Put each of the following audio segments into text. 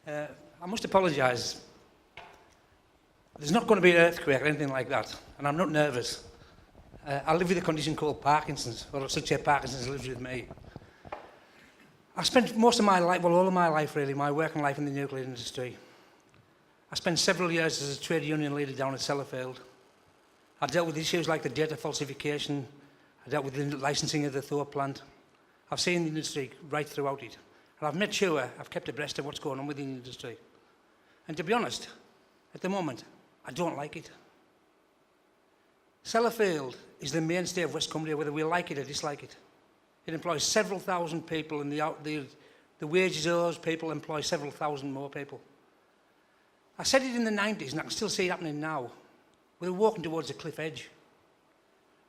I must apologise. There's not going to be an earthquake or anything like that, and I'm not nervous. I live with a condition called Parkinson's, or I should say Parkinson's lives with me. I spent most of my life, well, all of my life really, my working life in the nuclear industry. I spent several years as a trade union leader down at Sellafield. I dealt with issues like the data falsification. I dealt with the licensing of the Thor plant. I've seen the industry right throughout it. And I've made sure I've kept abreast of what's going on with the industry. And to be honest, at the moment, I don't like it. Sellafield is the mainstay of West Cumbria, whether we like it or dislike it. It employs several thousand people, and the wages of those people employ several thousand more people. I said it in the 90s, and I can still see it happening now. We're walking towards a cliff edge.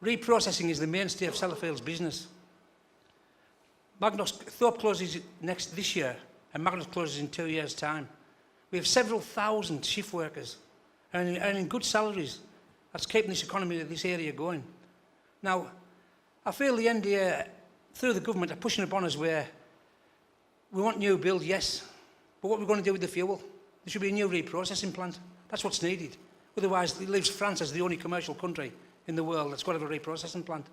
Reprocessing is the mainstay of Sellafield's business. Thorpe closes this year, and Magnus closes in 2 years' time. We have several thousand shift workers earning good salaries. That's keeping this economy of this area going. Now, I feel the NDA, through the government, are pushing upon us where we want new build, yes, but what we're going to do with the fuel? There should be a new reprocessing plant. That's what's needed. Otherwise, it leaves France as the only commercial country in the world that's got to have a reprocessing plant.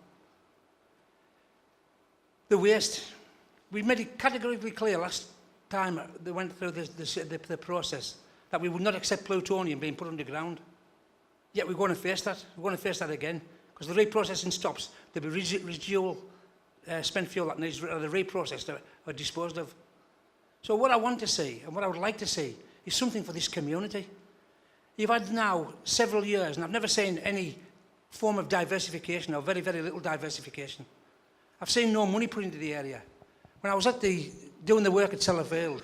The waste. We made it categorically clear last time they went through the process that we would not accept plutonium being put underground. Yet we're going to face that. We're going to face that again. Because the reprocessing stops, there'll be residual spent fuel that needs to be reprocessed or disposed of. So what I want to see, and what I would like to see, is something for this community. You've had now several years, and I've never seen any form of diversification, or very, very little diversification. I've seen no money put into the area. When I was doing the work at Sellafield,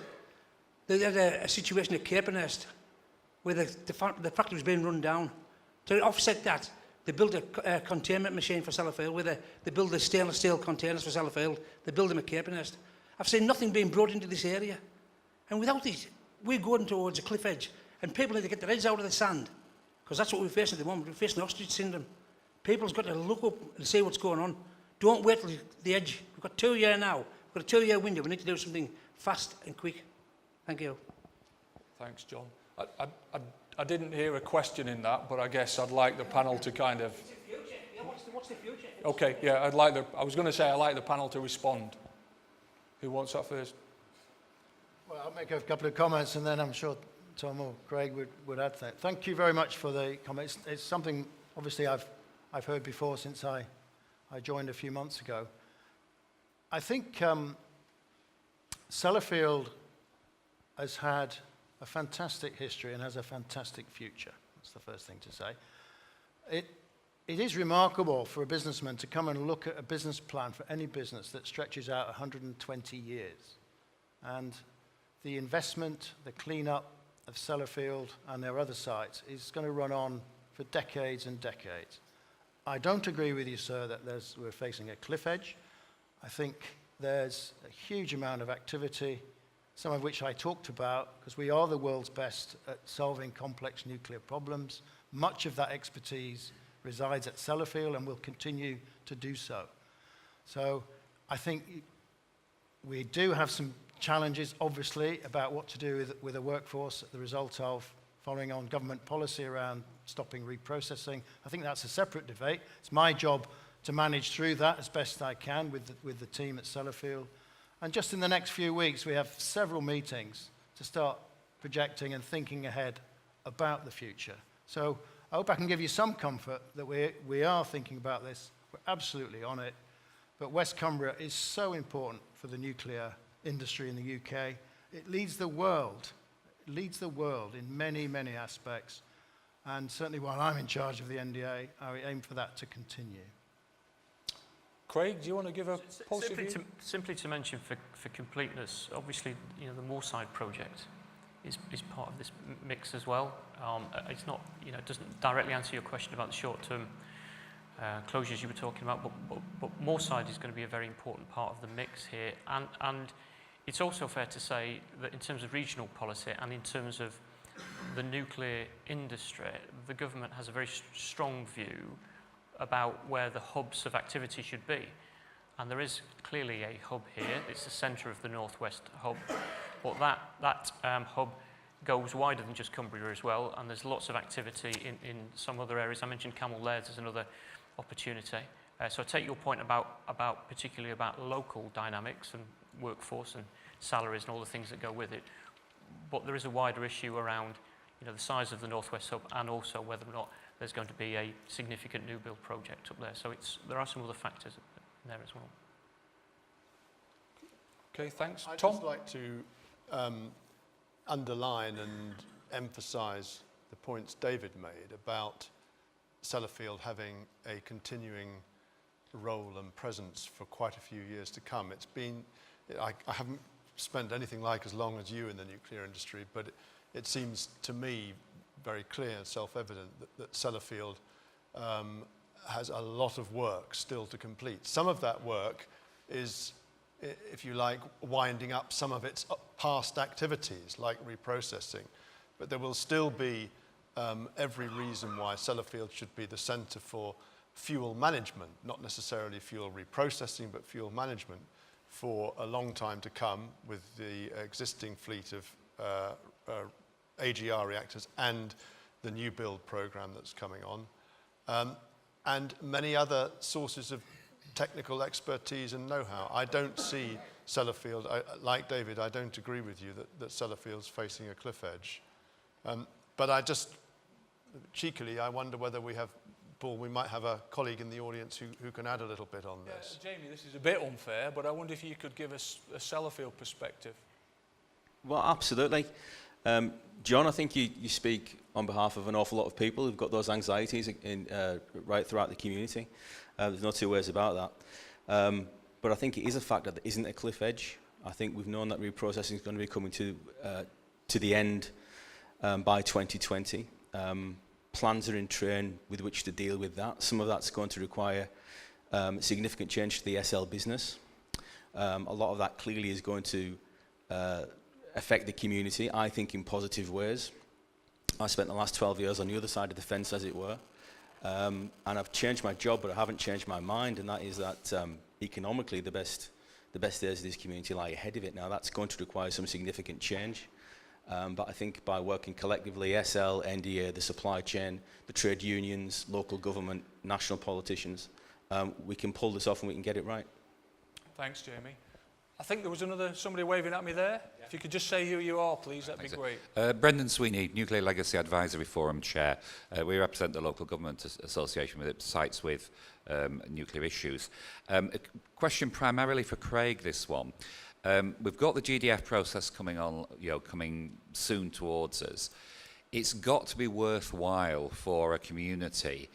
they had a situation at Capenhurst where the factory was being run down. To offset that, they built a containment machine for Sellafield, where they build the stainless steel containers for Sellafield. They build them at Capenhurst. I've seen nothing being brought into this area. And without it, we're going towards a cliff edge. And people need to get their heads out of the sand, because that's what we're facing at the moment. We're facing ostrich syndrome. People's got to look up and see what's going on. Don't wait till the edge. We've got 2 years now. We've got a 2-year window. We need to do something fast and quick. Thank you. Thanks, John. I didn't hear a question in that, but I guess I'd like the panel to kind of... It's the future. Yeah, what's the future? Okay, yeah, I was going to say I'd like the panel to respond. Who wants that first? Well, I'll make a couple of comments, and then I'm sure Tom or Craig would add to that. Thank you very much for the comments. It's something, obviously, I've heard before since I joined a few months ago. I think Sellafield has had a fantastic history and has a fantastic future. That's the first thing to say. It is remarkable for a businessman to come and look at a business plan for any business that stretches out 120 years. And the investment, the cleanup of Sellafield and their other sites is going to run on for decades and decades. I don't agree with you, sir, that we're facing a cliff edge. I think there's a huge amount of activity, some of which I talked about, because we are the world's best at solving complex nuclear problems. Much of that expertise resides at Sellafield and will continue to do so. So I think we do have some challenges, obviously, about what to do with a workforce as the result of following on government policy around stopping reprocessing. I think that's a separate debate. It's my job to manage through that as best I can with the team at Sellafield. And just in the next few weeks, we have several meetings to start projecting and thinking ahead about the future. So I hope I can give you some comfort that we are thinking about this. We're absolutely on it. But West Cumbria is so important for the nuclear industry in the UK. It leads the world. It leads the world in many, many aspects. And certainly while I'm in charge of the NDA, I aim for that to continue. Craig, do you want to give a pulse of view? Simply to mention for completeness, obviously, the Moorside project is part of this mix as well. It's not, it doesn't directly answer your question about the short-term closures you were talking about, but Moorside is going to be a very important part of the mix here. And it's also fair to say that in terms of regional policy and in terms of the nuclear industry, the government has a very strong view about where the hubs of activity should be. and there is clearly a hub here. It's the centre of the Northwest hub, but that hub goes wider than just Cumbria as well, and there's lots of activity in some other areas. I mentioned Camel Lairs as another opportunity. So I take your point about particularly about local dynamics and workforce and salaries and all the things that go with it, but there is a wider issue around, you know, the size of the Northwest hub and also whether or not there's going to be a significant new build project up there. So there are some other factors in there as well. Okay, thanks. I'd Tom? just like to underline and emphasise the points David made about Sellafield having a continuing role and presence for quite a few years to come. It's been, I haven't spent anything like as long as you in the nuclear industry, but it seems to me very clear and self-evident that Sellafield has a lot of work still to complete. Some of that work is, if you like, winding up some of its past activities, like reprocessing. But there will still be every reason why Sellafield should be the centre for fuel management, not necessarily fuel reprocessing, but fuel management for a long time to come with the existing fleet of AGR reactors and the new build programme that's coming on, and many other sources of technical expertise and know-how. I don't see Sellafield, like David, I don't agree with you that Sellafield's facing a cliff edge. But I just, cheekily, I wonder whether we have, Paul, we might have a colleague in the audience who can add a little bit on this. Jamie, this is a bit unfair, but I wonder if you could give us a Sellafield perspective. Well, absolutely. John, I think you speak on behalf of an awful lot of people who've got those anxieties right throughout the community. There's no two ways about that. But I think it is a fact that there isn't a cliff edge. I think we've known that reprocessing is going to be coming to the end by 2020. Plans are in train with which to deal with that. Some of that's going to require significant change to the SL business. A lot of that clearly is going to affect the community, I think, in positive ways. I spent the last 12 years on the other side of the fence, as it were. And I've changed my job, but I haven't changed my mind, and that is that economically the best days of this community lie ahead of it. Now, that's going to require some significant change. But I think by working collectively, SL, NDA, the supply chain, the trade unions, local government, national politicians, we can pull this off and we can get it right. Thanks, Jamie. I think there was somebody waving at me there. Yeah. If you could just say who you are, please, that'd be great. Brendan Sweeney, Nuclear Legacy Advisory Forum Chair. We represent the local government association with sites with nuclear issues. A question primarily for Craig, this one. We've got the GDF process coming on, coming soon towards us. It's got to be worthwhile for a community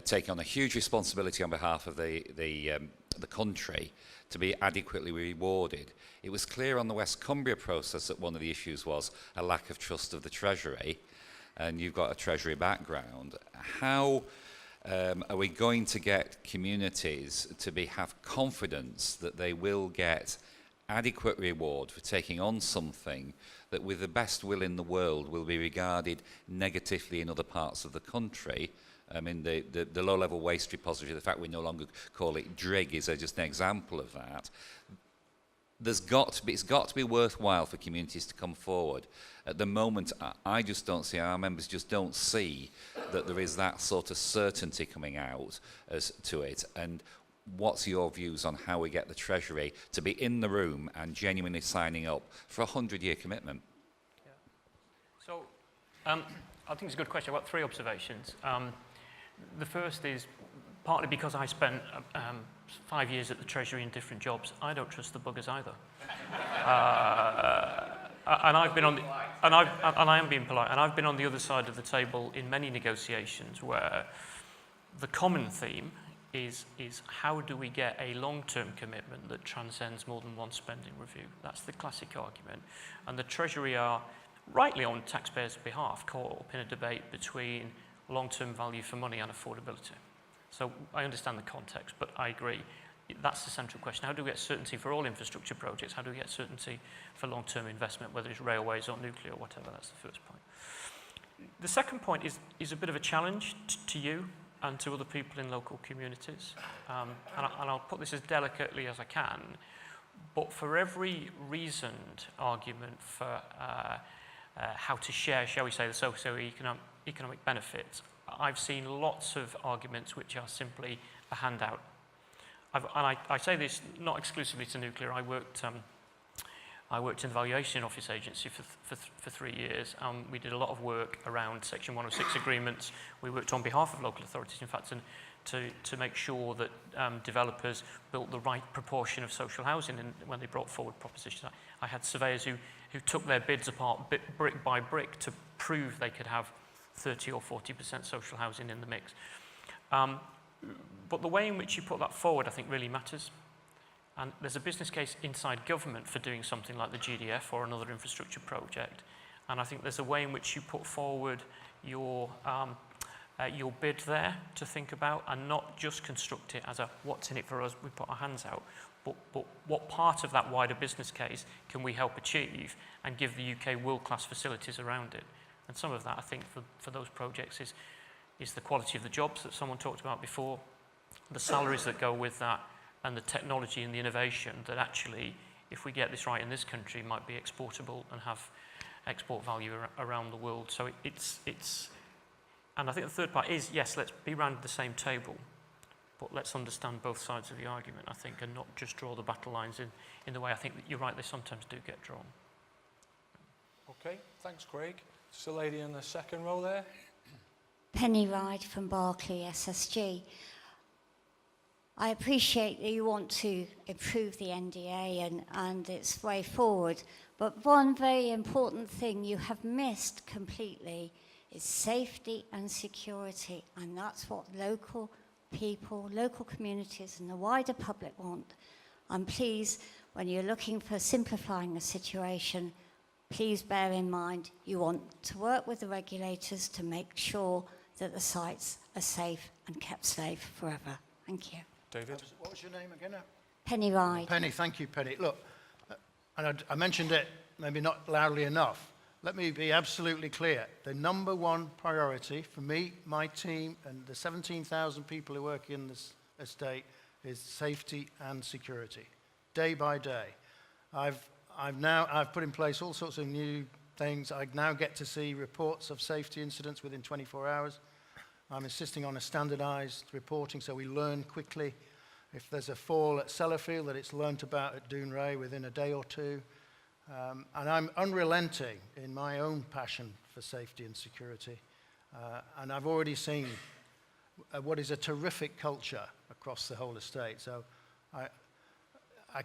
taking on a huge responsibility on behalf of the country to be adequately rewarded. It was clear on the West Cumbria process that one of the issues was a lack of trust of the Treasury, and you've got a Treasury background. How are we going to get communities to have confidence that they will get adequate reward for taking on something that, with the best will in the world, will be regarded negatively in other parts of the country? I mean, the low-level waste repository, the fact we no longer call it DRIG is just an example of that. It's got to be worthwhile for communities to come forward. At the moment, I just don't see, our members just don't see that there is that sort of certainty coming out as to it. And what's your views on how we get the Treasury to be in the room and genuinely signing up for a 100-year commitment? Yeah. So, I think it's a good question. I've got three observations. The first is, partly because I spent 5 years at the Treasury in different jobs, I don't trust the buggers either. And I've been on, and I am being polite, and I've been on the other side of the table in many negotiations where the common theme is how do we get a long-term commitment that transcends more than one spending review? That's the classic argument. And the Treasury are, rightly on taxpayers' behalf, caught up in a debate between long-term value for money and affordability. So I understand the context, but I agree. That's the central question. How do we get certainty for all infrastructure projects? How do we get certainty for long-term investment, whether it's railways or nuclear or whatever? That's the first point. The second point is a bit of a challenge to you, and to other people in local communities. And I'll put this as delicately as I can, but for every reasoned argument for how to share, shall we say, the socio-economic benefits, I've seen lots of arguments which are simply a handout. I say this not exclusively to nuclear. I worked in the Valuation Office Agency for 3 years. We did a lot of work around Section 106 agreements. We worked on behalf of local authorities, in fact, to make sure that developers built the right proportion of social housing when they brought forward propositions. I had surveyors who took their bids apart brick by brick to prove they could have 30 or 40% social housing in the mix. But the way in which you put that forward, I think, really matters. And there's a business case inside government for doing something like the GDF or another infrastructure project. And I think there's a way in which you put forward your bid there to think about, and not just construct it as a what's in it for us, we put our hands out, but what part of that wider business case can we help achieve and give the UK world-class facilities around it. And some of that, I think, for those projects is the quality of the jobs that someone talked about before, the salaries that go with that, and the technology and the innovation that actually, if we get this right in this country, might be exportable and have export value around the world. So and I think the third part is, yes, let's be around the same table, but let's understand both sides of the argument, I think, and not just draw the battle lines in the way I think that you're right, they sometimes do get drawn. Okay, thanks, Craig. Just a lady in the second row there. Penny Ride from Barclay SSG. I appreciate that you want to improve the NDA and its way forward, but one very important thing you have missed completely is safety and security, and that's what local people, local communities and the wider public want. And please, when you're looking for simplifying the situation, please bear in mind you want to work with the regulators to make sure that the sites are safe and kept safe forever. Thank you. David? What was your name again? Penny Ride. Penny, thank you, Penny. Look, and I mentioned it maybe not loudly enough. Let me be absolutely clear. The number one priority for me, my team, and the 17,000 people who work in this estate is safety and security, day by day. I've put in place all sorts of new things. I now get to see reports of safety incidents within 24 hours. I'm insisting on a standardized reporting so we learn quickly. If there's a fall at Sellafield, that it's learnt about at Doonray within a day or two. And I'm unrelenting in my own passion for safety and security. And I've already seen what is a terrific culture across the whole estate. So I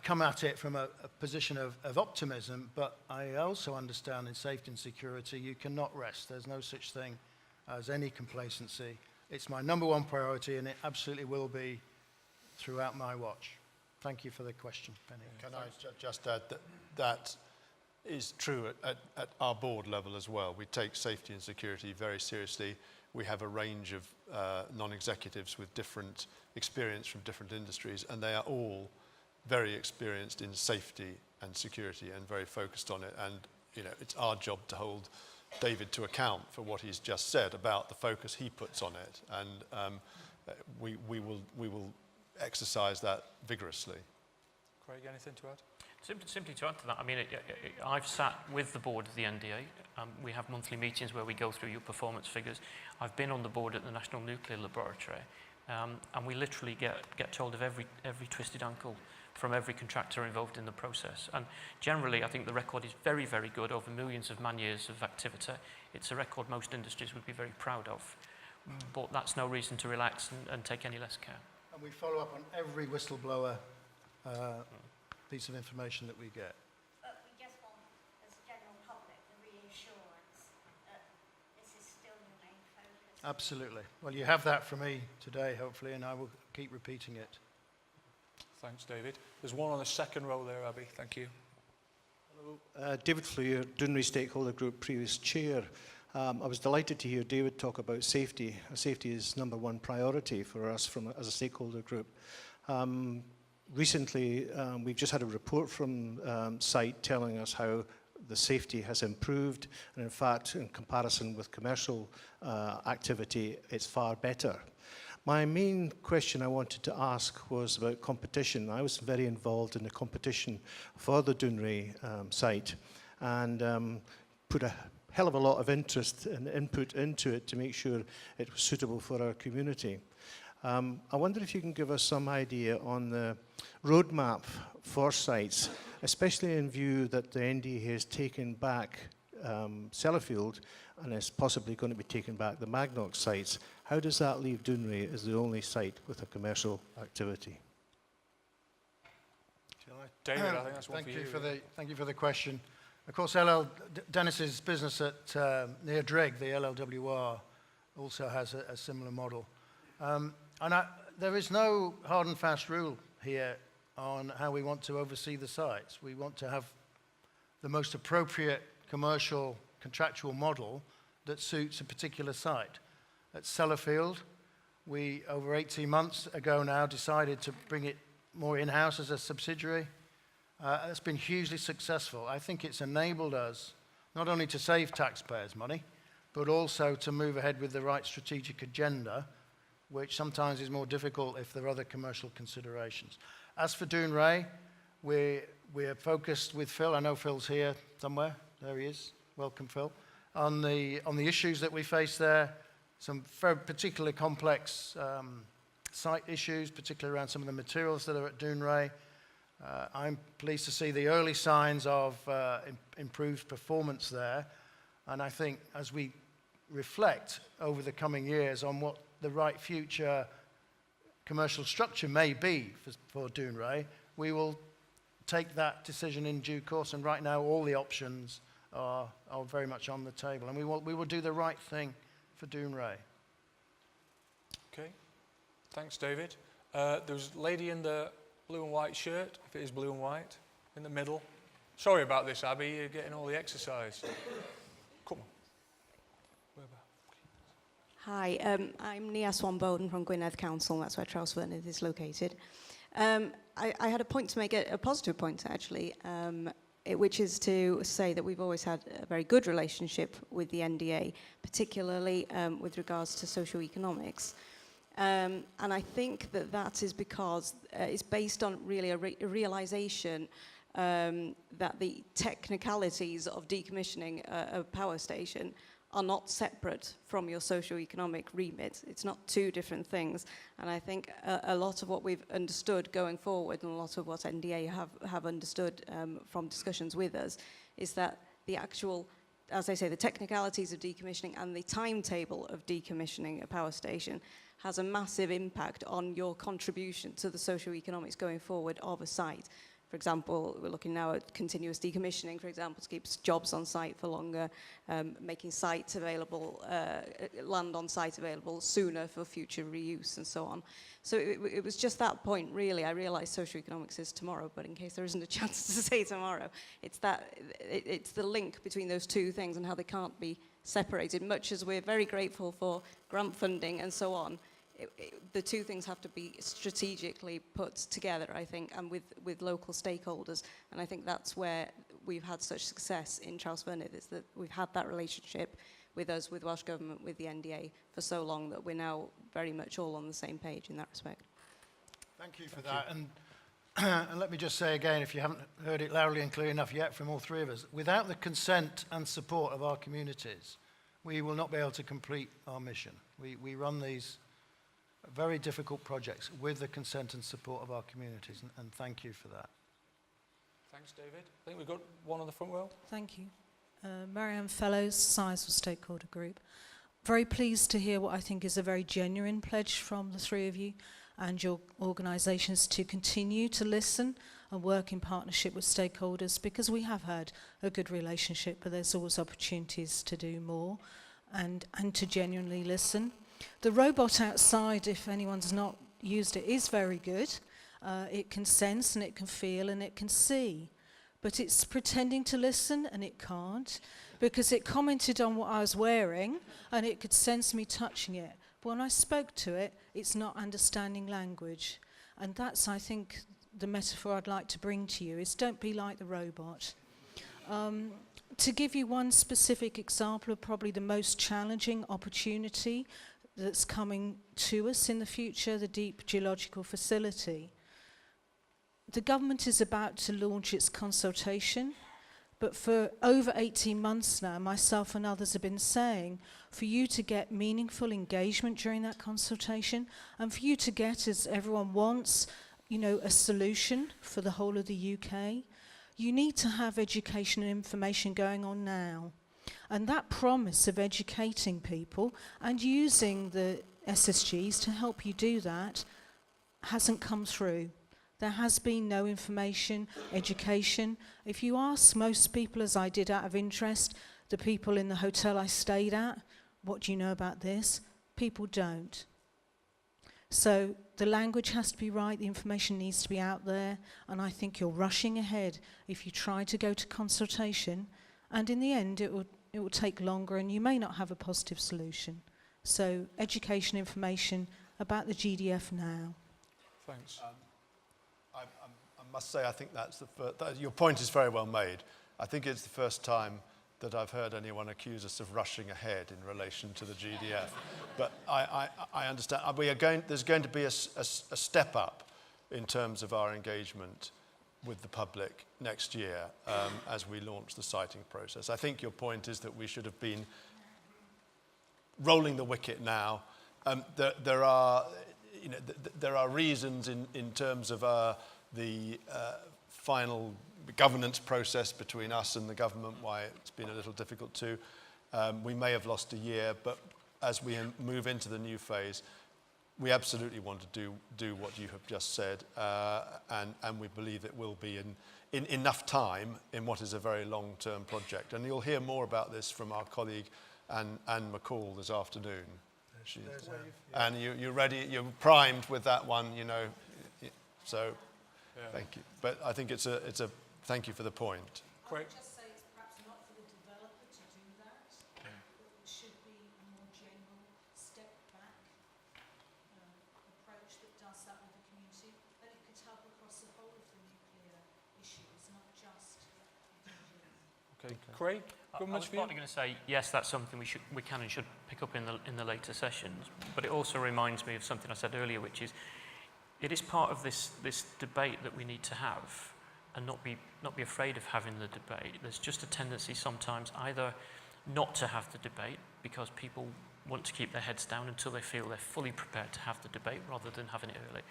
come at it from a position of optimism, but I also understand in safety and security you cannot rest. There's no such thing as any complacency. It's my number one priority, and it absolutely will be throughout my watch. Thank you for the question, Penny. Can I just add that that is true at our board level as well. We take safety and security very seriously. We have a range of non-executives with different experience from different industries, and they are all very experienced in safety and security and very focused on it. And you know, it's our job to hold David to account for what he's just said about the focus he puts on it, and we will exercise that vigorously. Craig, anything to add? Simply to add to that, I mean, I've sat with the board of the NDA. We have monthly meetings where we go through your performance figures. I've been on the board at the National Nuclear Laboratory, and we literally get told of every twisted ankle from every contractor involved in the process. And generally, I think the record is very, very good over millions of man-years of activity. It's a record most industries would be very proud of. But that's no reason to relax and take any less care. And we follow up on every whistleblower piece of information that we get. But we just want, as a general public, the reassurance that this is still your main focus. Absolutely. Well, you have that from me today, hopefully, and I will keep repeating it. Thanks, David. There's one on the second row there, Abby. Thank you. Hello. David Fleer, NDA Stakeholder Group, previous chair. I was delighted to hear David talk about safety. Safety is number one priority for us as a stakeholder group. Recently, we've just had a report from site telling us how the safety has improved, and in fact, in comparison with commercial activity, it's far better. My main question I wanted to ask was about competition. I was very involved in the competition for the Dounreay site and put a hell of a lot of interest and input into it to make sure it was suitable for our community. I wonder if you can give us some idea on the roadmap for sites, especially in view that the NDA has taken back Sellafield and is possibly going to be taking back the Magnox sites. How does that leave Dounreay as the only site with a commercial activity? David, I think that's one for you. Thank you for the question. Of course, Dennis's business at near Drigg, the LLWR, also has a similar model. There is no hard and fast rule here on how we want to oversee the sites. We want to have the most appropriate commercial contractual model that suits a particular site. At Sellafield, we, over 18 months ago now, decided to bring it more in-house as a subsidiary. It's been hugely successful. I think it's enabled us not only to save taxpayers money, but also to move ahead with the right strategic agenda, which sometimes is more difficult if there are other commercial considerations. As for Dounreay, we're focused with Phil. I know Phil's here somewhere. There he is. Welcome, Phil. On the issues that we face there, some very particularly complex site issues, particularly around some of the materials that are at Dounreay. I'm pleased to see the early signs of improved performance there. And I think as we reflect over the coming years on what the right future commercial structure may be for Dounreay, we will take that decision in due course. And right now, all the options are very much on the table. And we will do the right thing for Dounreay. Okay. Thanks, David. There's a lady in the blue and white shirt, if it is blue and white, in the middle. Sorry about this, Abby. You're getting all the exercise. Come on. Hi, I'm Nia Swan-Bowden from Gwynedd Council, and that's where Trawsfynydd is located. I had a point to make, a positive point actually, which is to say that we've always had a very good relationship with the NDA, particularly with regards to socioeconomics. And I think that is because it's based on really a realization that the technicalities of decommissioning a power station are not separate from your socio-economic remit. It's not two different things. And I think a lot of what we've understood going forward, and a lot of what NDA have understood from discussions with us, is that the actual, as I say, the technicalities of decommissioning and the timetable of decommissioning a power station has a massive impact on your contribution to the socio-economics going forward of a site. For example, we're looking now at continuous decommissioning, for example, to keep jobs on site for longer, making sites available, land on site available sooner for future reuse and so on. So it was just that point, really. I realise socioeconomics is tomorrow, but in case there isn't a chance to say tomorrow, it's the link between those two things and how they can't be separated. Much as we're very grateful for grant funding and so on, the two things have to be strategically put together, I think, and with local stakeholders. And I think that's where we've had such success in Trawsfynydd, is that we've had that relationship with us, with Welsh Government, with the NDA for so long that we're now very much all on the same page in that respect. Thank you for that. And let me just say again, if you haven't heard it loudly and clear enough yet from all three of us, without the consent and support of our communities, we will not be able to complete our mission. We run these very difficult projects with the consent and support of our communities, and thank you for that. Thanks, David. I think we've got one on the front row. Thank you. Marianne Fellows, Sizewell Stakeholder Group. Very pleased to hear what I think is a very genuine pledge from the three of you and your organisations to continue to listen and work in partnership with stakeholders, because we have had a good relationship, but there's always opportunities to do more and to genuinely listen. The robot outside, if anyone's not used it, is very good. It can sense and it can feel and it can see. But it's pretending to listen and it can't, because it commented on what I was wearing and it could sense me touching it. But when I spoke to it, it's not understanding language. And that's, I think, the metaphor I'd like to bring to you, is don't be like the robot. To give you one specific example of probably the most challenging opportunity that's coming to us in the future, the Deep Geological Facility. The government is about to launch its consultation, but for over 18 months now, myself and others have been saying, for you to get meaningful engagement during that consultation, and for you to get, as everyone wants, you know, a solution for the whole of the UK, you need to have education and information going on now. And that promise of educating people and using the SSGs to help you do that hasn't come through. There has been no information, education. If you ask most people, as I did out of interest, the people in the hotel I stayed at, what do you know about this? People don't. So the language has to be right, the information needs to be out there, and I think you're rushing ahead if you try to go to consultation, and in the end it will take longer and you may not have a positive solution. So education, information about the GDF now. Thanks. I must say, I think that's your point is very well made. I think it's the first time that I've heard anyone accuse us of rushing ahead in relation to the GDF. But I understand. There's going to be a step up in terms of our engagement with the public next year as we launch the siting process. I think your point is that we should have been rolling the wicket now. There are reasons in terms of the final governance process between us and the government why it's been a little difficult too. We may have lost a year, but as we move into the new phase, we absolutely want to do what you have just said, and we believe it will be in enough time in what is a very long-term project. And you'll hear more about this from our colleague Anne McCall this afternoon. And you're ready, you're primed with that one, you know. So, thank you. But I think it's a thank you for the point. I would just say it's perhaps not for the developer to do that. It should be a more general step back approach that does that with the community, and it could help across the whole of the nuclear issues, not just Okay, Craig, I was partly going to say, yes, that's something we can and should pick up in the later sessions, but it also reminds me of something I said earlier, which is it is part of this debate that we need to have and not be afraid of having the debate. There's just a tendency sometimes either not to have the debate because people want to keep their heads down until they feel they're fully prepared to have the debate rather than having it early.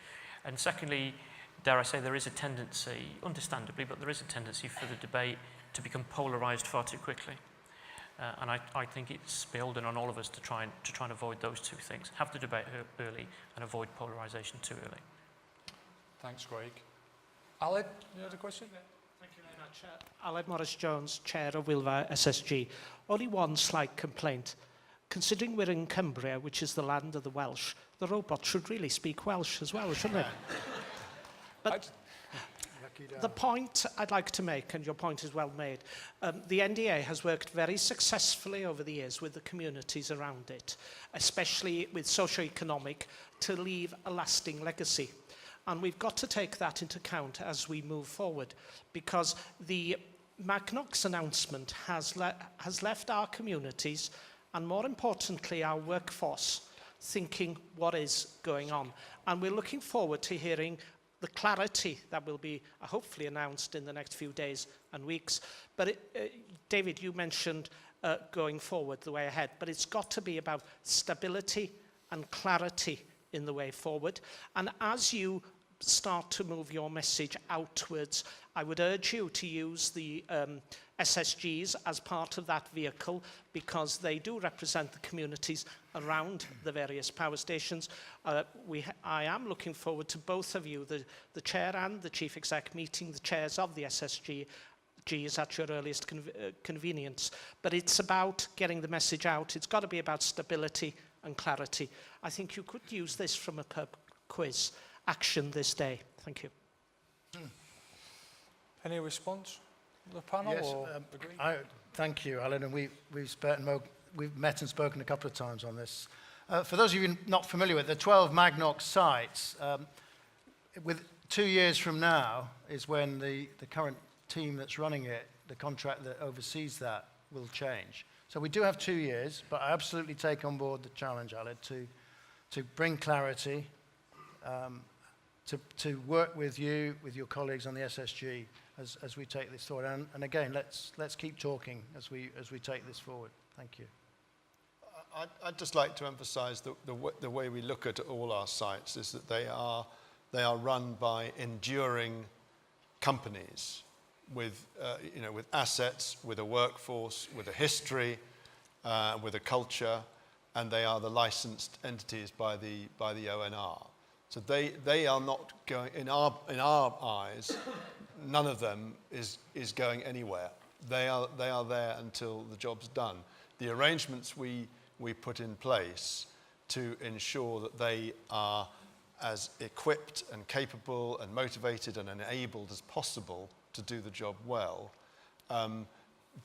And secondly, dare I say, there is a tendency, understandably, but there is a tendency for the debate to become polarised far too quickly. And I think it's beholden on all of us to try and avoid those two things. Have the debate early and avoid polarisation too early. Thanks, Craig. Aled, you had a question? Thank you very much. Aled Morris-Jones, Chair of Wilfa SSG. Only one slight complaint. Considering we're in Cumbria, which is the land of the Welsh, the robot should really speak Welsh as well, shouldn't it? But the point I'd like to make, and your point is well made, the NDA has worked very successfully over the years with the communities around it, especially with socio-economic, to leave a lasting legacy. And we've got to take that into account as we move forward, because the Magnox announcement has left our communities, and more importantly, our workforce, thinking what is going on. And we're looking forward to hearing the clarity that will be hopefully announced in the next few days and weeks. But David, you mentioned going forward, the way ahead, but it's got to be about stability and clarity in the way forward. And as you start to move your message outwards, I would urge you to use the SSGs as part of that vehicle, because they do represent the communities around the various power stations. I am looking forward to both of you, the chair and the chief exec, meeting the chairs of the SSGs at your earliest convenience. But it's about getting the message out. It's got to be about stability and clarity. I think you could use this from a pub quiz action this day. Thank you. Any response from the panel? Yes, or thank you, Alan. And we've met and spoken a couple of times on this. For those of you not familiar with the 12 Magnox sites, with 2 years from now is when the current team that's running it, the contract that oversees that, will change. So we do have 2 years, but I absolutely take on board the challenge, Aled, to bring clarity, to work with you, with your colleagues on the SSG as we take this forward. And again, let's keep talking as we take this forward. Thank you. I'd just like to emphasize the way we look at all our sites is that they are run by enduring companies with assets, with a workforce, with a history, with a culture, and they are the licensed entities by the ONR. So they are not going, in our eyes, none of them is going anywhere. They are there until the job's done. The arrangements we put in place to ensure that they are as equipped and capable and motivated and enabled as possible to do the job well,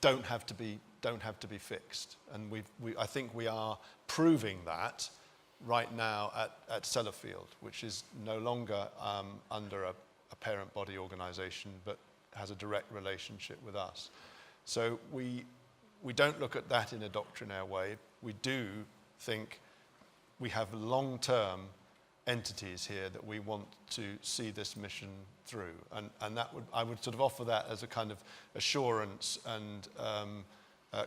don't have to be fixed. And I think we are proving that right now at Sellafield, which is no longer under a parent body organisation, but has a direct relationship with us. So we don't look at that in a doctrinaire way. We do think we have long-term entities here that we want to see this mission through, and I would sort of offer that as a kind of assurance and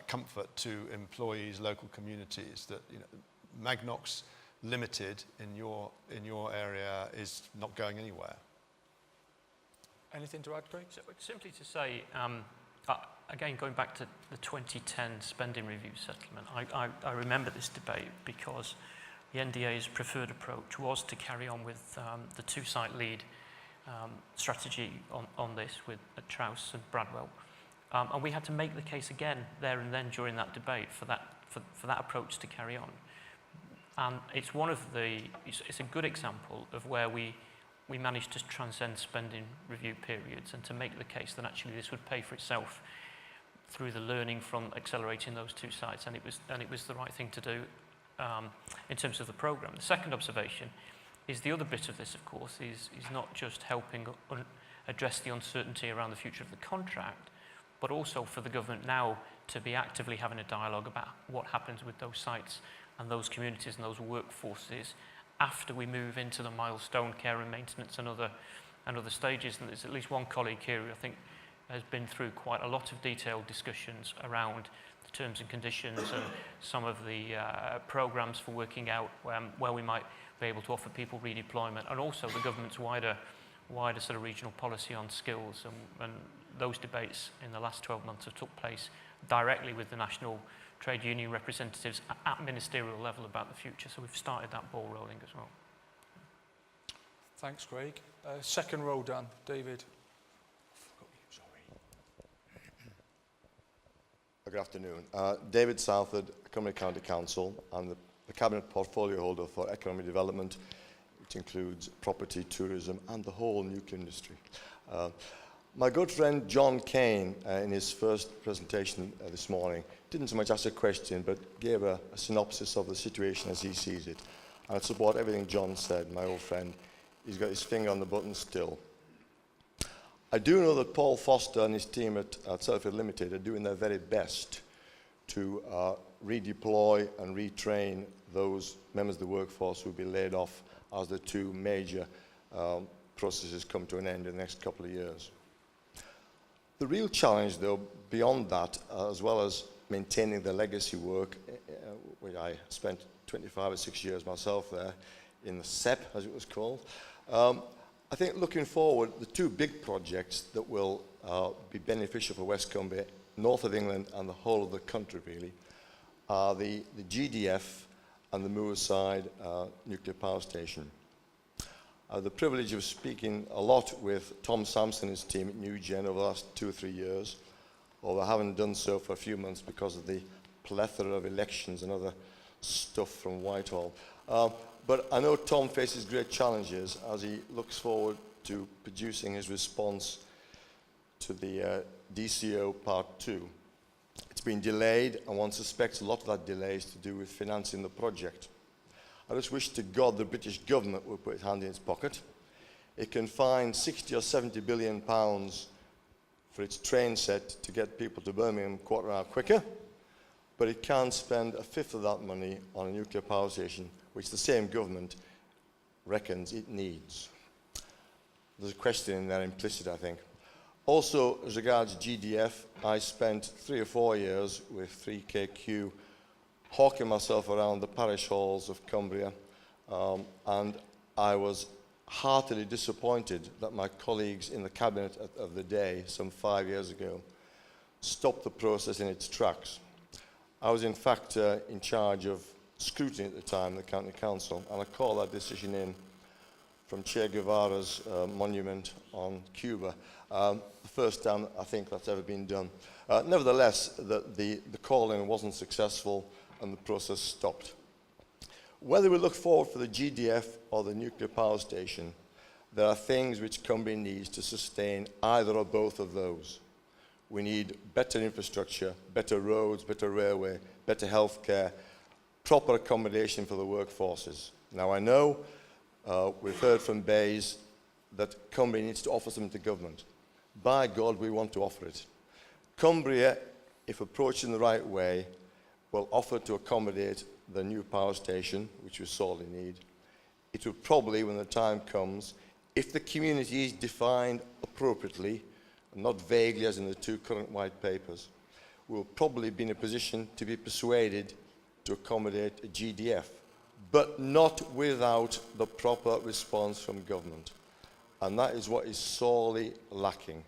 comfort to employees, local communities, that Magnox Limited in your area is not going anywhere. Anything to add, Craig? So simply to say, again, going back to the 2010 spending review settlement, I remember this debate because the NDA's preferred approach was to carry on with the two-site lead strategy on this with Trouse and Bradwell. And we had to make the case again there and then during that debate for that approach to carry on. And it's it's a good example of where we managed to transcend spending review periods and to make the case that actually this would pay for itself through the learning from accelerating those two sites, and it was the right thing to do in terms of the programme. The second observation is the other bit of this, of course, is not just helping address the uncertainty around the future of the contract, but also for the government now to be actively having a dialogue about what happens with those sites and those communities and those workforces after we move into the milestone care and maintenance and other stages. And there's at least one colleague here who I think has been through quite a lot of detailed discussions around the terms and conditions and some of the programmes for working out where we might be able to offer people redeployment, and also the government's wider sort of regional policy on skills. And those debates in the last 12 months have took place directly with the national trade union representatives at ministerial level about the future. So we've started that ball rolling as well. Thanks, Craig. Second row, Dan. David. Good afternoon. David Southard, Cumberland County Council. I'm the Cabinet Portfolio Holder for Economic Development, which includes property, tourism, and the whole nuclear industry. My good friend John Kane, in his first presentation this morning, didn't so much ask a question, but gave a synopsis of the situation as he sees it. And I support everything John said, my old friend. He's got his finger on the button still. I do know that Paul Foster and his team at Sellafield Limited are doing their very best to redeploy and retrain those members of the workforce who will be laid off as the two major processes come to an end in the next couple of years. The real challenge, though, beyond that, as well as maintaining the legacy work, which I spent 25 or 6 years myself there, in the SEP, as it was called, I think looking forward, the two big projects that will be beneficial for West Cumbria, north of England and the whole of the country really, are the GDF and the Moorside nuclear power station. The privilege of speaking a lot with Tom Sampson and his team at NewGen over the last 2 or 3 years, although I haven't done so for a few months because of the plethora of elections and other stuff from Whitehall. But I know Tom faces great challenges as he looks forward to producing his response to the DCO Part 2. It's been delayed, and one suspects a lot of that delay is to do with financing the project. I just wish to God the British government would put its hand in its pocket. It can find 60 or 70 billion pounds for its train set to get people to Birmingham a quarter hour quicker, but it can't spend a fifth of that money on a nuclear power station, which the same government reckons it needs. There's a question in there implicit, I think. Also, as regards GDF, I spent 3 or 4 years with 3KQ hawking myself around the parish halls of Cumbria, and I was heartily disappointed that my colleagues in the cabinet of the day, some 5 years ago, stopped the process in its tracks. I was in fact in charge of scrutiny at the time, the county council, and I called that decision in from Che Guevara's monument on Cuba. The first time I think that's ever been done. Nevertheless, the call-in wasn't successful and the process stopped. Whether we look forward for the GDF or the nuclear power station, there are things which Cumbria needs to sustain either or both of those. We need better infrastructure, better roads, better railway, better healthcare, proper accommodation for the workforces. Now I know we've heard from BEIS that Cumbria needs to offer something to government. By God, we want to offer it. Cumbria, if approached in the right way, will offer to accommodate the new power station, which we sorely need. It will probably, when the time comes, if the community is defined appropriately, and not vaguely as in the 2 current white papers, we'll probably be in a position to be persuaded to accommodate a GDF, but not without the proper response from government. And that is what is sorely lacking.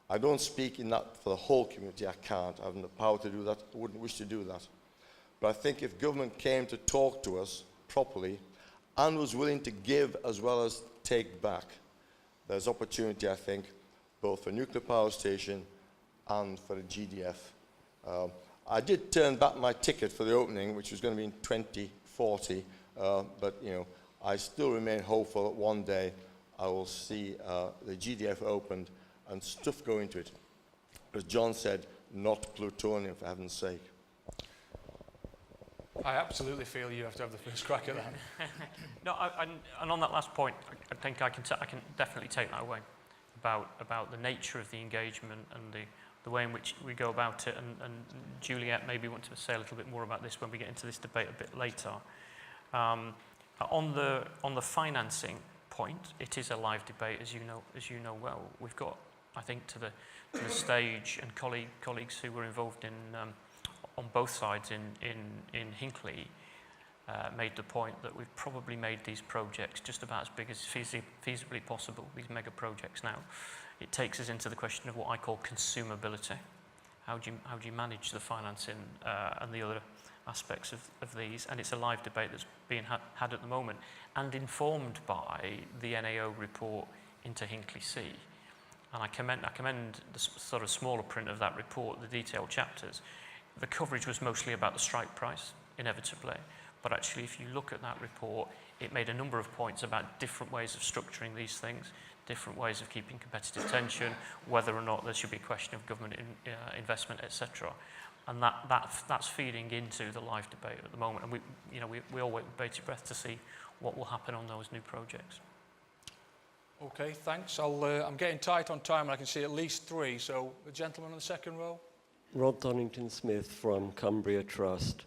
I don't speak in that for the whole community, I can't. I haven't the power to do that, I wouldn't wish to do that. But I think if government came to talk to us properly and was willing to give as well as take back, there's opportunity, I think, both for a nuclear power station and for a GDF. I did turn back my ticket for the opening, which was going to be in 2040, but you know, I still remain hopeful that one day I will see the GDF opened and stuff go into it. As John said, not plutonium, for heaven's sake. I absolutely feel you have to have the first crack at that. No, and on that last point, I think I can definitely take that away about the nature of the engagement and the way in which we go about it. And Juliet maybe wants to say a little bit more about this when we get into this debate a bit later. On the financing point, it is a live debate, as you know well. We've got, I think, to the stage, and colleagues who were involved in on both sides in Hinckley made the point that we've probably made these projects just about as big as feasibly possible, these mega projects now. It takes us into the question of what I call consumability. How do you manage the financing and the other aspects of these? And it's a live debate that's being had at the moment and informed by the NAO report into Hinckley C. And I commend the sort of smaller print of that report, the detailed chapters. The coverage was mostly about the strike price, inevitably. But actually, if you look at that report, it made a number of points about different ways of structuring these things, different ways of keeping competitive tension, whether or not there should be a question of government investment, etc. And that's feeding into the live debate at the moment. And we all wait with bated breath to see what will happen on those new projects. Okay, thanks. I'm getting tight on time, and I can see at least 3. So the gentleman in the second row. Rod Donington-Smith from Cumbria Trust.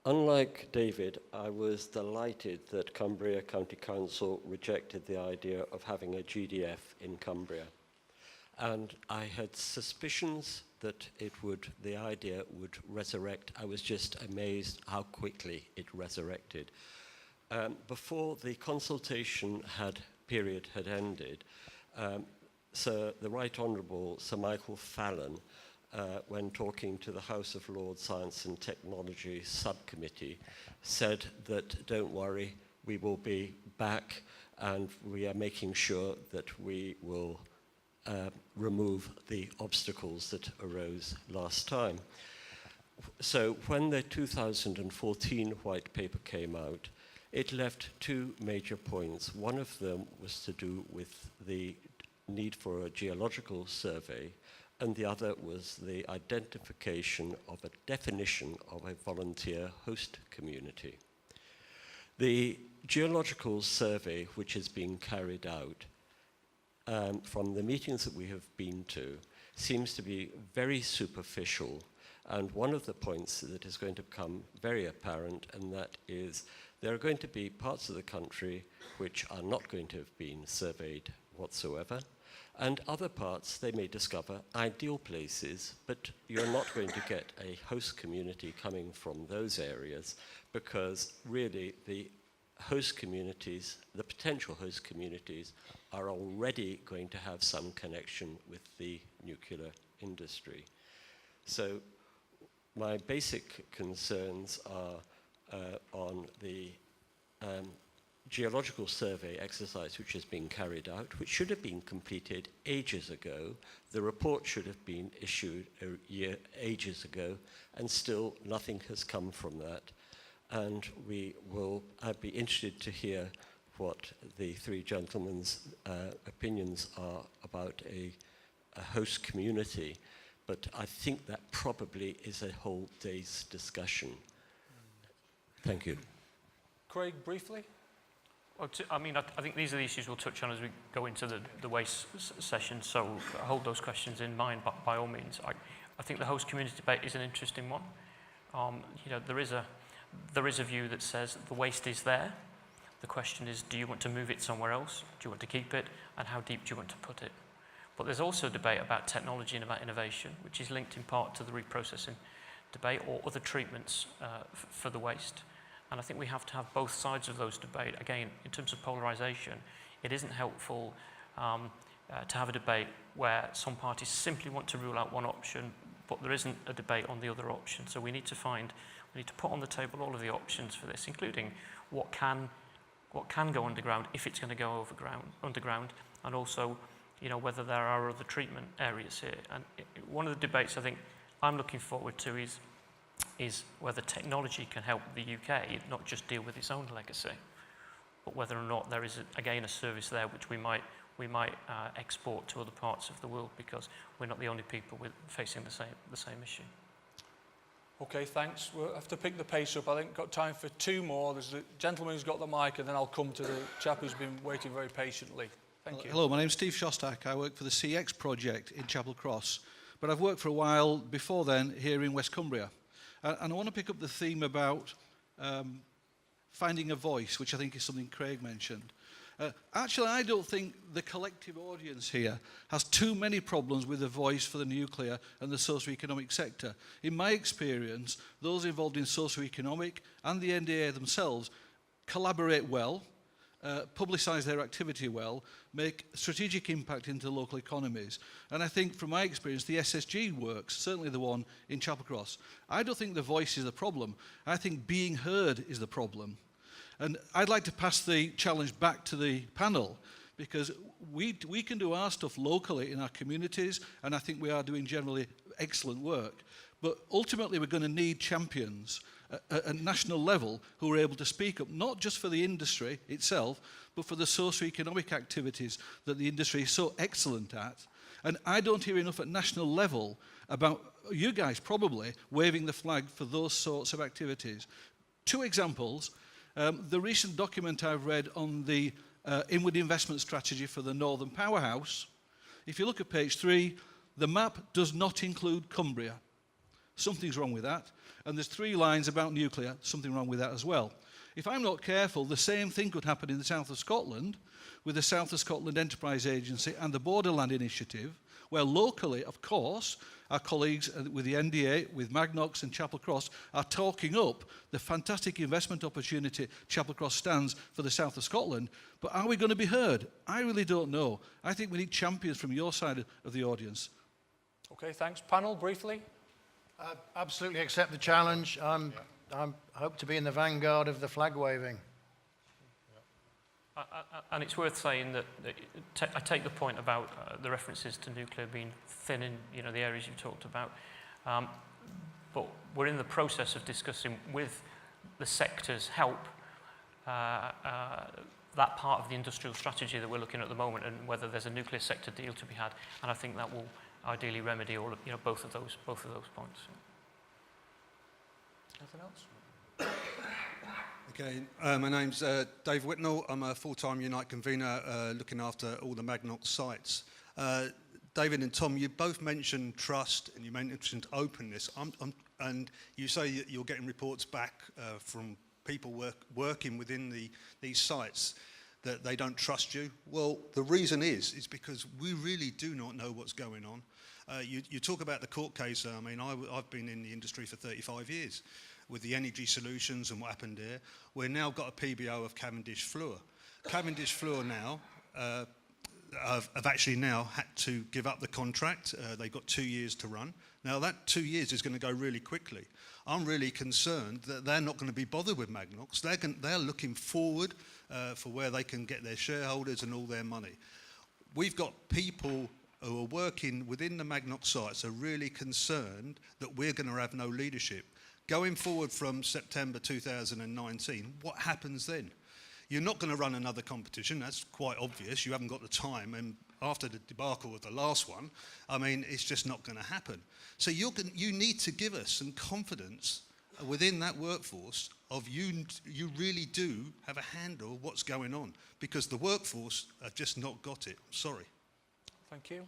Unlike David, I was delighted that Cumbria County Council rejected the idea of having a GDF in Cumbria. And I had suspicions that the idea would resurrect. I was just amazed how quickly it resurrected. Before the consultation period had ended, the Right Honourable Sir Michael Fallon, when talking to the House of Lords Science and Technology Subcommittee, said that don't worry, we will be back and we are making sure that we will remove the obstacles that arose last time. So when the 2014 white paper came out, it left 2 major points. One of them was to do with the need for a geological survey, and the other was the identification of a definition of a volunteer host community. The geological survey, which is being carried out, from the meetings that we have been to, seems to be very superficial And one of the points that is going to become very apparent, and that is there are going to be parts of the country which are not going to have been surveyed whatsoever, and other parts they may discover ideal places, but you're not going to get a host community coming from those areas, because really the host communities, the potential host communities, are already going to have some connection with the nuclear industry. So my basic concerns are on the geological survey exercise which has been carried out, which should have been completed ages ago. The report should have been issued ages ago, and still nothing has come from that. And I'd be interested to hear what the three gentlemen's opinions are about a host community, but I think that probably is a whole day's discussion. Thank you. Craig, briefly? Well, I think these are the issues we'll touch on as we go into the waste session, so hold those questions in mind by all means. I think the host community debate is an interesting one. There is a view that says the waste is there. The question is, do you want to move it somewhere else? Do you want to keep it? And how deep do you want to put it? But there's also a debate about technology and about innovation, which is linked in part to the reprocessing debate or other treatments for the waste. And I think we have to have both sides of those debate. Again, in terms of polarisation, it isn't helpful to have a debate where some parties simply want to rule out one option, but there isn't a debate on the other option. So we need to put on the table all of the options for this, including what can go underground if it's going to go underground, and also, whether there are other treatment areas here. And one of the debates I think I'm looking forward to is whether technology can help the UK not just deal with its own legacy, but whether or not there is again a service there which we might export to other parts of the world, because we're not the only people facing the same issue. Okay, thanks. We'll have to pick the pace up. I think we've got time for two more. There's the gentleman who's got the mic, and then I'll come to the chap who's been waiting very patiently. Thank you. Hello, my name's Steve Shostak. I work for the CX project in Chapel Cross, but I've worked for a while before then here in West Cumbria. And I want to pick up the theme about finding a voice, which I think is something Craig mentioned. Actually, I don't think the collective audience here has too many problems with a voice for the nuclear and the socio-economic sector. In my experience, those involved in socio-economic and the NDA themselves collaborate well, publicise their activity well, make strategic impact into local economies. And I think from my experience, the SSG works, certainly the one in Chapel Cross. I don't think the voice is the problem. I think being heard is the problem. And I'd like to pass the challenge back to the panel, because we can do our stuff locally in our communities, and I think we are doing generally excellent work. But ultimately, we're going to need champions at national level who are able to speak up, not just for the industry itself, but for the socio-economic activities that the industry is so excellent at. And I don't hear enough at national level about you guys probably waving the flag for those sorts of activities. Two examples. The recent document I've read on the inward investment strategy for the Northern Powerhouse, if you look at page 3, the map does not include Cumbria. Something's wrong with that. And there's 3 lines about nuclear, something wrong with that as well. If I'm not careful, the same thing could happen in the south of Scotland with the South of Scotland Enterprise Agency and the Borderland Initiative, where locally, of course, our colleagues with the NDA, with Magnox and Chapel Cross are talking up the fantastic investment opportunity Chapel Cross stands for the south of Scotland. But are we going to be heard? I really don't know. I think we need champions from your side of the audience. Okay, thanks. Panel, briefly. Absolutely accept the challenge. I hope to be in the vanguard of the flag waving. And it's worth saying that I take the point about the references to nuclear being thin in the areas you've talked about. But we're in the process of discussing with the sector's help that part of the industrial strategy that we're looking at the moment, and whether there's a nuclear sector deal to be had. And I think that will ideally remedy all of, both of those points. Anything else? Okay, my name's Dave Whitnell. I'm a full-time Unite convener looking after all the Magnox sites. David and Tom, you both mentioned trust and you mentioned openness. And you say that you're getting reports back from people working within these sites that they don't trust you. Well, the reason is because we really do not know what's going on. You talk about the court case. I mean, I've been in the industry for 35 years with the energy solutions and what happened there. We've now got a PBO of Cavendish Fluor. Cavendish Fluor now have actually now had to give up the contract. They've got 2 years to run. Now that 2 years is going to go really quickly. I'm really concerned that they're not going to be bothered with Magnox. They're looking forward for where they can get their shareholders and all their money. We've got people who are working within the Magnox sites are really concerned that we're going to have no leadership. Going forward from September 2019, what happens then? You're not going to run another competition, that's quite obvious. You haven't got the time, and after the debacle of the last one, I mean, it's just not going to happen. So you need to give us some confidence within that workforce of you really do have a handle of what's going on, because the workforce have just not got it. Sorry. Thank you.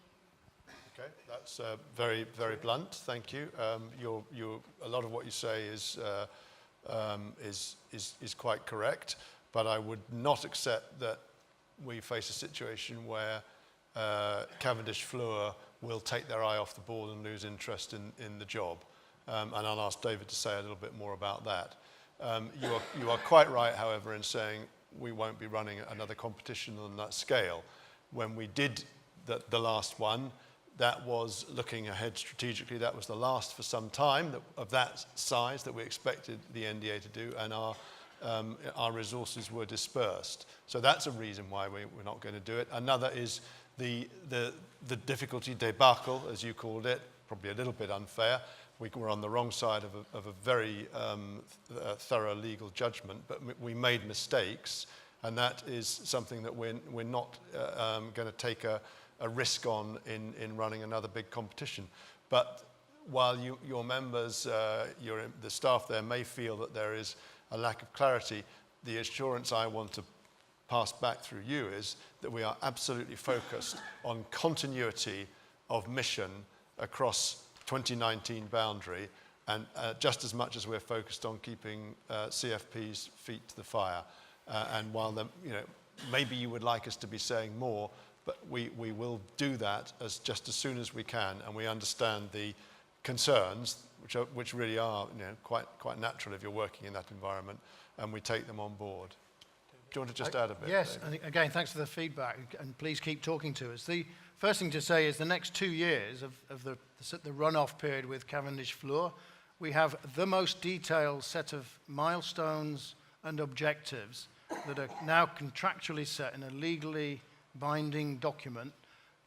Okay, that's very, very blunt. Thank you. A lot of what you say is quite correct, but I would not accept that we face a situation where Cavendish Fluor will take their eye off the ball and lose interest in the job. And I'll ask David to say a little bit more about that. You are quite right, however, in saying we won't be running another competition on that scale. When we did the last one, that was looking ahead strategically. That was the last for some time of that size that we expected the NDA to do, and our resources were dispersed. So that's a reason why we're not going to do it. Another is the difficulty debacle, as you called it, probably a little bit unfair. We were on the wrong side of a very thorough legal judgment, but we made mistakes, and that is something that we're not going to take a risk on in running another big competition. But while your members, the staff there may feel that there is a lack of clarity, the assurance I want to pass back through you is that we are absolutely focused on continuity of mission across 2019 boundary, and just as much as we're focused on keeping CFP's feet to the fire. And while maybe you would like us to be saying more, but we will do that just as soon as we can, and we understand the concerns, which really are quite natural if you're working in that environment, and we take them on board. Do you want to just add a bit? Yes, David? and again, thanks for the feedback, and please keep talking to us. The first thing to say is the next 2 years of the run-off period with Cavendish Fluor, we have the most detailed set of milestones and objectives that are now contractually set in a legally binding document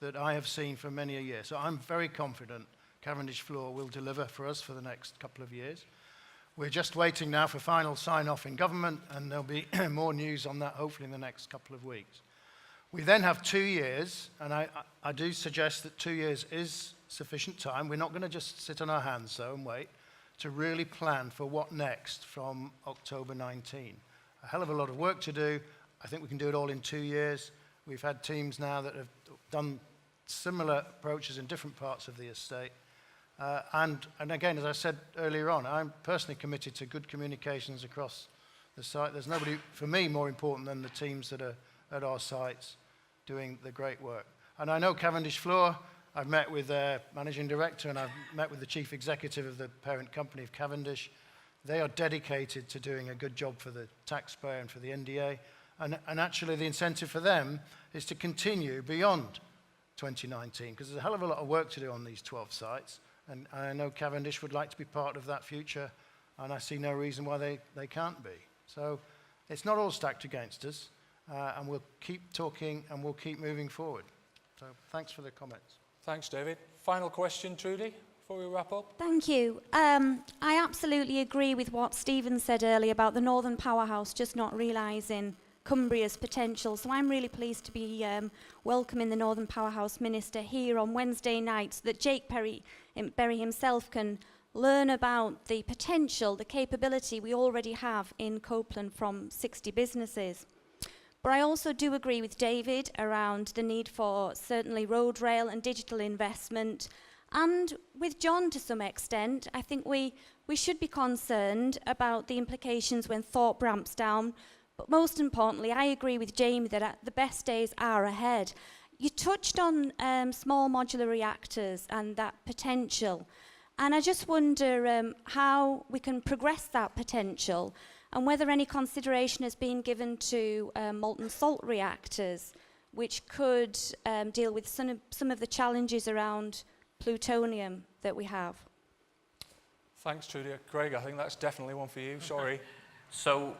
that I have seen for many a year. So I'm very confident Cavendish Fluor will deliver for us for the next couple of years. We're just waiting now for final sign-off in government, and there'll be more news on that hopefully in the next couple of weeks. We then have 2 years, and I do suggest that 2 years is sufficient time. We're not going to just sit on our hands, though, and wait to really plan for what next from October 19. A hell of a lot of work to do. I think we can do it all in 2 years. We've had teams now that have done similar approaches in different parts of the estate. And again, as I said earlier on, I'm personally committed to good communications across the site. There's nobody, for me, more important than the teams that are at our sites doing the great work. And I know Cavendish Fluor. I've met with their managing director, and I've met with the chief executive of the parent company of Cavendish. They are dedicated to doing a good job for the taxpayer and for the NDA. And actually, the incentive for them is to continue beyond 2019, because there's a hell of a lot of work to do on these 12 sites. And I know Cavendish would like to be part of that future, and I see no reason why they can't be. So it's not all stacked against us, and we'll keep talking and we'll keep moving forward. So thanks for the comments. Thanks, David. Final question, Trudy, before we wrap up. Thank you. I absolutely agree with what Stephen said earlier about the Northern Powerhouse just not realising Cumbria's potential. So I'm really pleased to be welcoming the Northern Powerhouse Minister here on Wednesday night so that Jake Berry himself can learn about the potential, the capability we already have in Copeland from 60 businesses. But I also do agree with David around the need for certainly road rail and digital investment. And with John to some extent, I think we should be concerned about the implications when thought ramps down. But most importantly, I agree with Jamie that the best days are ahead. You touched on small modular reactors and that potential. And I just wonder how we can progress that potential and whether any consideration has been given to molten salt reactors, which could deal with some of the challenges around plutonium that we have. Thanks, Trudy. Craig, I think that's definitely one for you. Sorry. So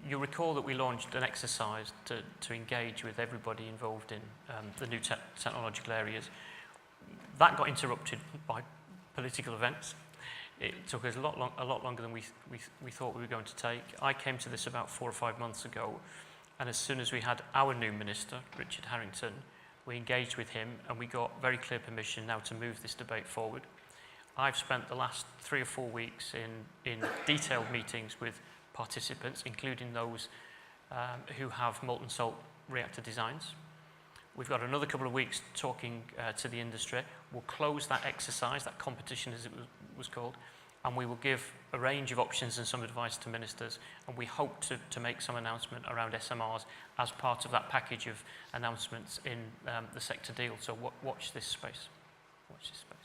you recall that we launched an exercise to engage with everybody involved in the new technological areas. That got interrupted by political events. It took us a lot longer than we thought we were going to take. I came to this about 4 or 5 months ago, and as soon as we had our new minister, Richard Harrington, we engaged with him, and we got very clear permission now to move this debate forward. I've spent the last 3 or 4 weeks in detailed meetings with participants, including those who have molten salt reactor designs. We've got another couple of weeks talking to the industry. We'll close that exercise, that competition as it was called, and we will give a range of options and some advice to ministers, and we hope to make some announcement around SMRs as part of that package of announcements in the sector deal. So watch this space. Watch this space.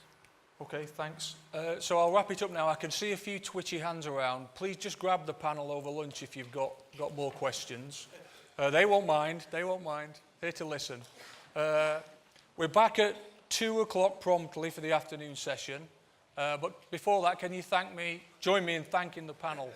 Okay, thanks. So I'll wrap it up now. I can see a few twitchy hands around. Please just grab the panel over lunch if you've got more questions. They won't mind. They won't mind. Here to listen. We're back at 2 o'clock promptly for the afternoon session. But before that, can you join me in thanking the panel?